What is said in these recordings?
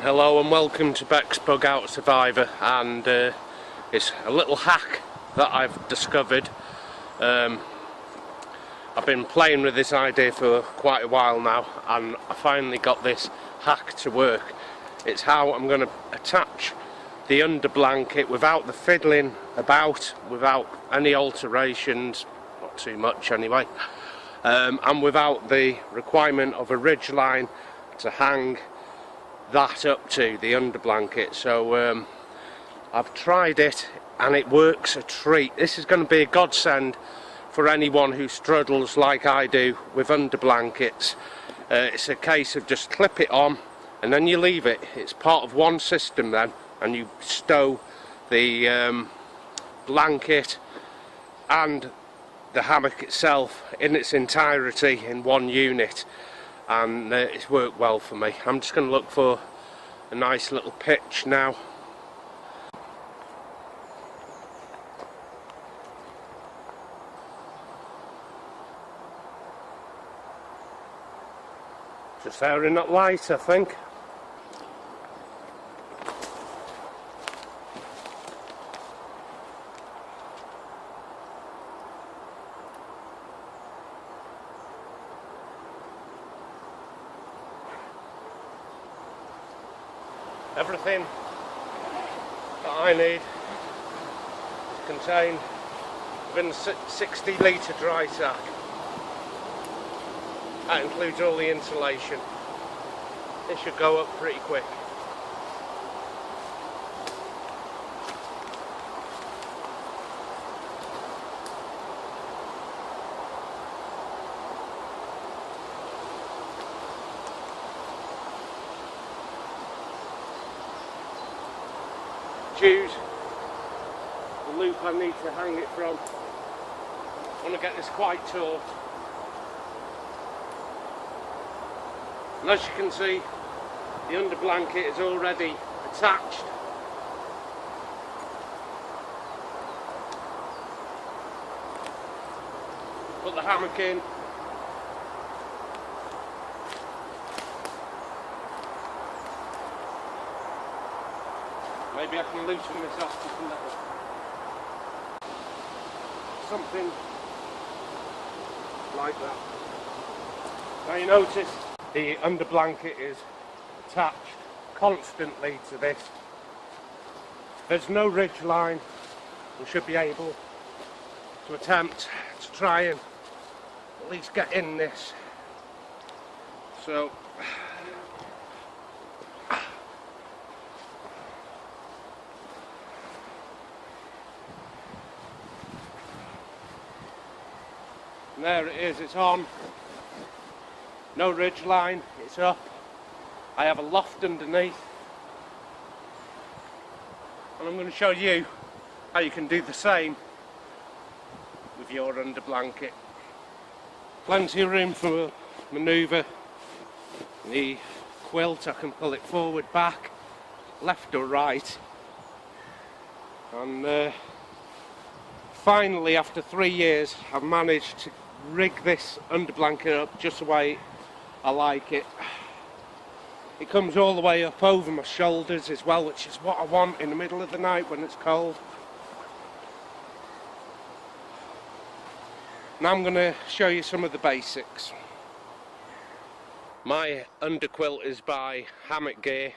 Hello and welcome to Beck's Bug Out Survivor, and it's a little hack that I've discovered. I've been playing with this idea for quite a while now, and I finally got this hack to work. It's how I'm going to attach the under blanket without the fiddling about, without any alterations, not too much anyway, and without the requirement of a ridge line to hang that up to the under blanket. So I've tried it and it works a treat. This is going to be a godsend for anyone who struggles like I do with under blankets. It's a case of just clip it on and then you leave it. It's part of one system then, and you stow the blanket and the hammock itself in its entirety in one unit, and it's worked well for me. I'm just going to look for a nice little pitch now. Just there in that light, I think. Everything that I need is contained within a 60 litre dry sack. That includes all the insulation. It should go up pretty quick. Choose the loop I need to hang it from. I want to get this quite taut. And as you can see, the under blanket is already attached. Put the hammock in. Maybe I can loosen this off just a little. Something like that. Now you notice the under blanket is attached constantly to this. There's no ridge line. We should be able to attempt to try and at least get in this. So and there it is, it's on. No ridge line, it's up. I have a loft underneath. And I'm going to show you how you can do the same with your under blanket. Plenty of room for manoeuvre. The quilt, I can pull it forward, back, left or right. And finally, after 3 years, I've managed to rig this under blanket up just the way I like it. It comes all the way up over my shoulders as well, which is what I want in the middle of the night when it's cold. Now I'm going to show you some of the basics. My underquilt is by Hammock Gear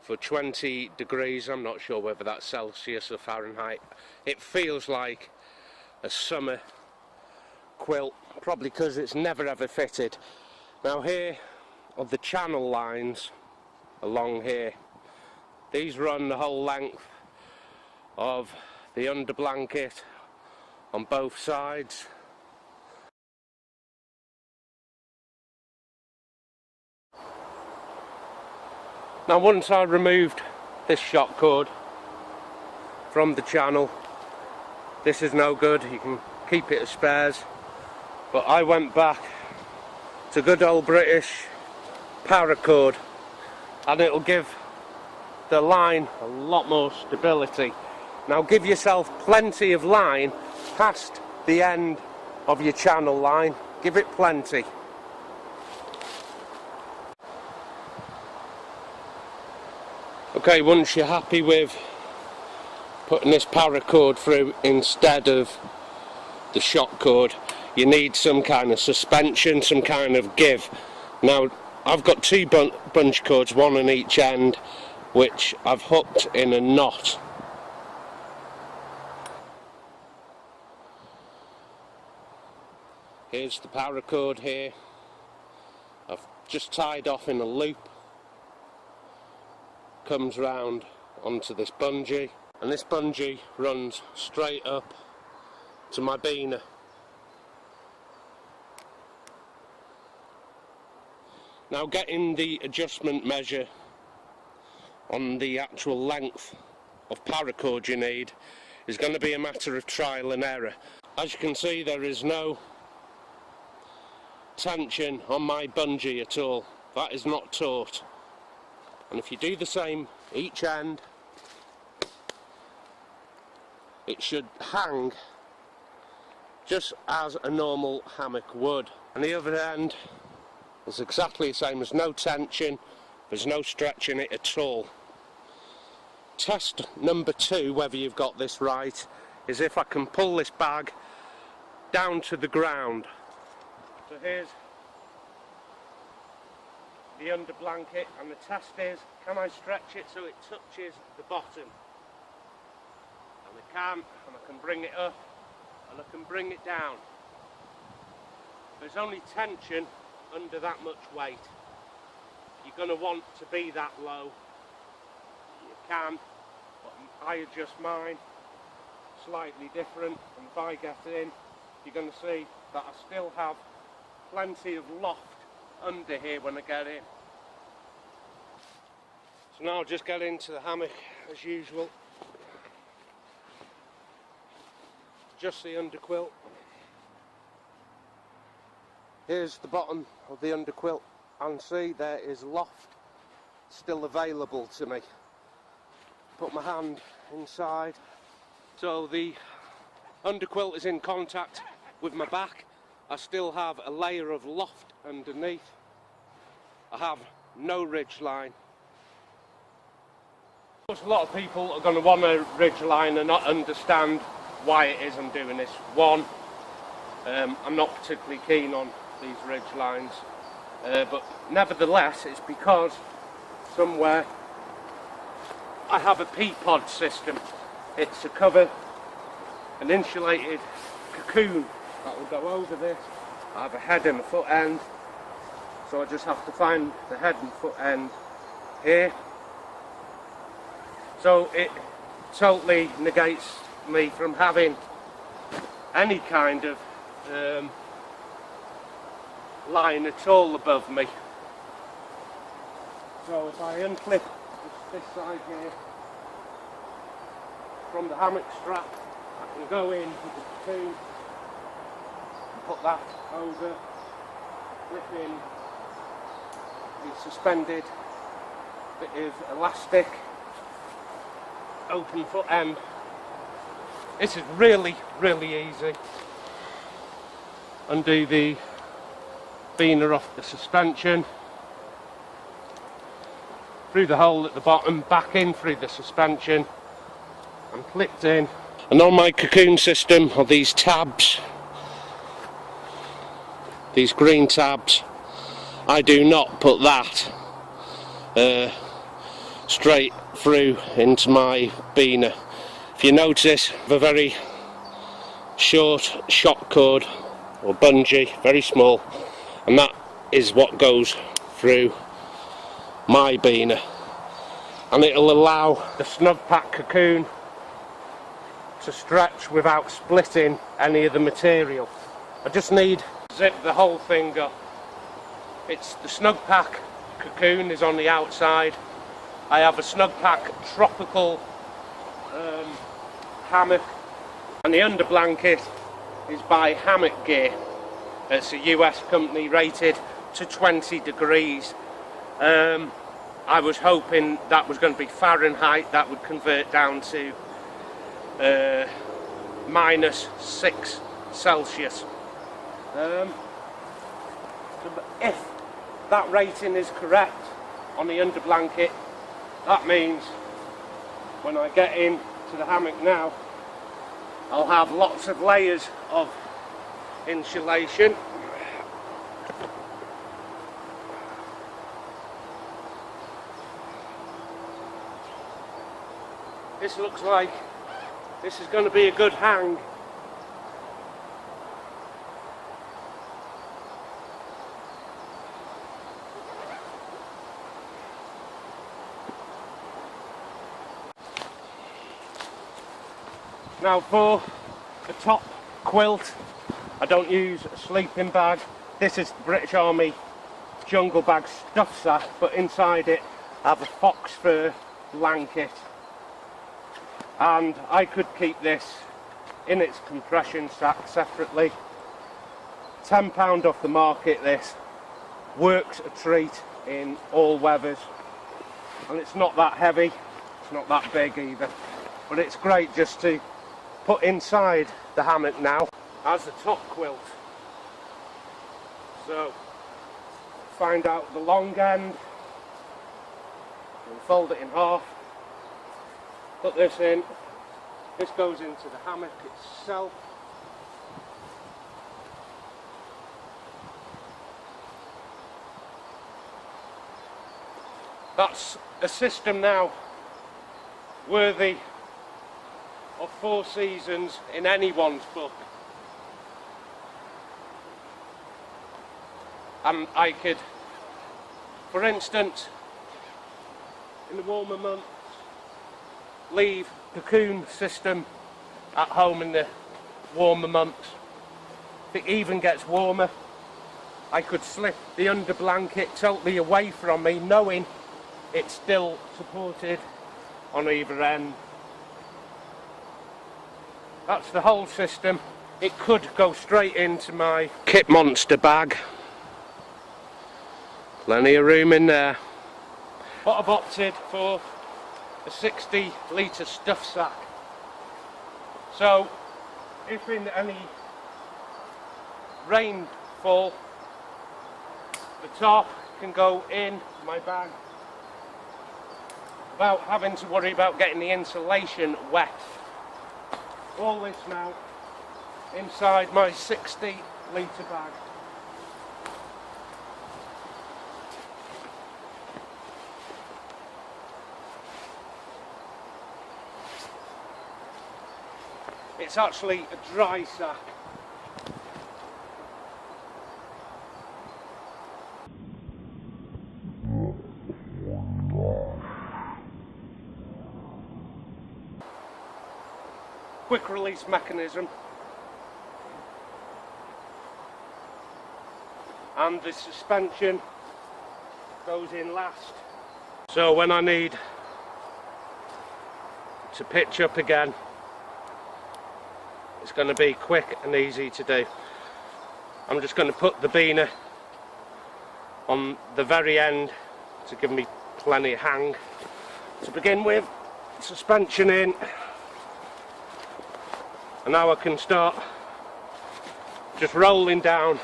for 20 degrees. I'm not sure whether that's Celsius or Fahrenheit. It feels like a summer quilt, probably because it's never ever fitted. Now here are the channel lines along here. These run the whole length of the under blanket on both sides. Now once I removed this shock cord from the channel, this is no good, you can keep it as spares, but I went back to good old British paracord, and it'll give the line a lot more stability. Now give yourself plenty of line past the end of your channel line, give it plenty. Okay, once you're happy with putting this paracord through instead of the shock cord, you need some kind of suspension, some kind of give. Now I've got two bunch cords, one on each end, which I've hooked in a knot. Here's the paracord here. I've just tied off in a loop. Comes round onto this bungee, and this bungee runs straight up to my beaner. Now, getting the adjustment measure on the actual length of paracord you need is going to be a matter of trial and error. As you can see, there is no tension on my bungee at all. That is not taut. And if you do the same each end, it should hang just as a normal hammock would. And the other end is exactly the same. There's no tension, there's no stretch in it at all. Test number 2, whether you've got this right, is if I can pull this bag down to the ground. So here's the under blanket, and the test is, can I stretch it so it touches the bottom? And I can, and I can bring it up, and I can bring it down. There's only tension under that much weight. You're going to want to be that low. You can, but I adjust mine slightly different, and if I get in, you're going to see that I still have plenty of loft under here when I get in. So now I'll just get into the hammock as usual. Just the underquilt. Here's the bottom of the underquilt, and see there is loft still available to me. Put my hand inside, so the underquilt is in contact with my back. I still have a layer of loft underneath. I have no ridgeline. A lot of people are going to want a ridgeline and not understand why it is I'm doing this. One, I'm not particularly keen on these ridgelines, but nevertheless it's because somewhere I have a pea-pod system. It's a cover, an insulated cocoon that will go over this. I have a head and a foot end, so I just have to find the head and foot end here. So it totally negates me from having any kind of line at all above me. So if I unclip this side here from the hammock strap, I can go in with the cocoon, put that over, flip in the suspended bit of elastic, open foot end. This is really, really easy. Undo the beaner off the suspension, through the hole at the bottom, back in through the suspension, and clipped in. And on my cocoon system are these tabs, these green tabs. I do not put that straight through into my beaner. If you notice, the very short shock cord or bungee, very small, and that is what goes through my beaner, and it'll allow the snug pack cocoon to stretch without splitting any of the material. I just need to zip the whole thing up. It's the snug pack cocoon is on the outside. I have a snug pack tropical hammock, and the under blanket is by Hammock Gear. It's a US company, rated to 20 degrees. I was hoping that was going to be Fahrenheit, that would convert down to -6 Celsius. If that rating is correct on the under blanket, that means when I get into the hammock now, I'll have lots of layers of insulation. This looks like this is going to be a good hang. Now for the top quilt, I don't use a sleeping bag. This is the British Army jungle bag stuff sack, but inside it I have a fox fur blanket. And I could keep this in its compression sack separately. £10 off the market. This works a treat in all weathers, and it's not that heavy, it's not that big either, but it's great just to put inside the hammock now as the top quilt. So find out the long end and fold it in half, put this in. This goes into the hammock itself. That's a system now worthy of 4 seasons in anyone's book. And I could, for instance, in the warmer months, leave the cocoon system at home in the warmer months. If it even gets warmer, I could slip the under blanket totally away from me, knowing it's still supported on either end. That's the whole system. It could go straight into my Kit Monster bag. Plenty of room in there. But I've opted for a 60-litre stuff sack. So if in any rainfall, the top can go in my bag without having to worry about getting the insulation wet. All this now inside my 60-litre bag. It's actually a dry sack. Quick release mechanism, and the suspension goes in last. So when I need to pitch up again, it's going to be quick and easy to do. I'm just going to put the beaner on the very end to give me plenty of hang. To begin with, suspension in, and now I can start just rolling down.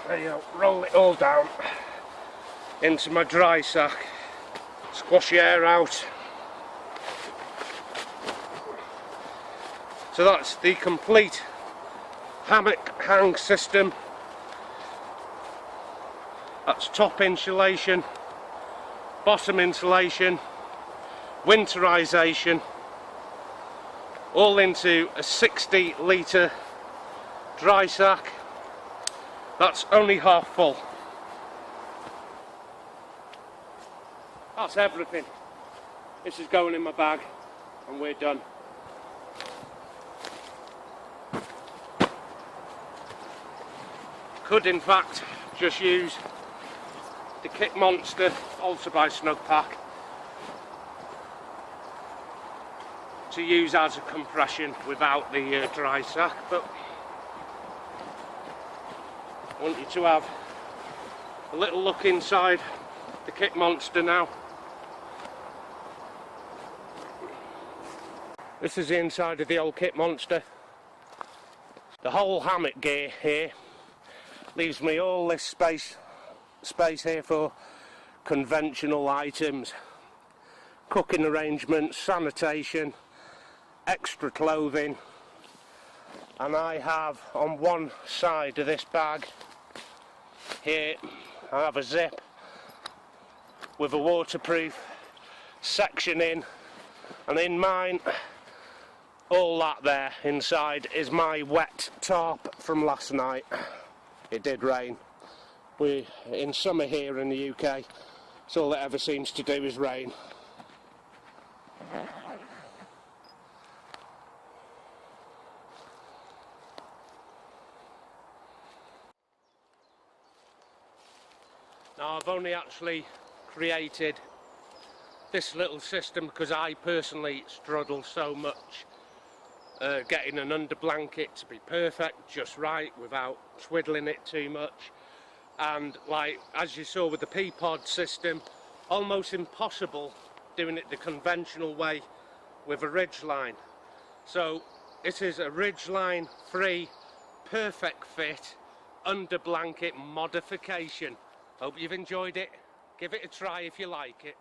There you go, roll it all down into my dry sack, squash the air out. So that's the complete hammock hang system. That's top insulation, bottom insulation, winterization, all into a 60-litre dry sack. That's only half full. That's everything. This is going in my bag and we're done. Could in fact just use the Kit Monster also by Snug Pack to use as a compression without the dry sack, but I want you to have a little look inside the Kit Monster now. This is the inside of the old Kit Monster. The whole hammock gear here leaves me all this space here for conventional items, cooking arrangements, sanitation, extra clothing. And I have on one side of this bag here, I have a zip with a waterproof section in, and in mine, all that there inside is my wet tarp from last night. It did rain. We're in summer here in the UK, so all it ever seems to do is rain. Now I've only actually created this little system because I personally struggle so much getting an under blanket to be perfect, just right, without twiddling it too much. And like as you saw with the P-pod system, almost impossible doing it the conventional way with a ridgeline. So it is a ridgeline free, perfect fit under blanket modification. Hope you've enjoyed it. Give it a try if you like it.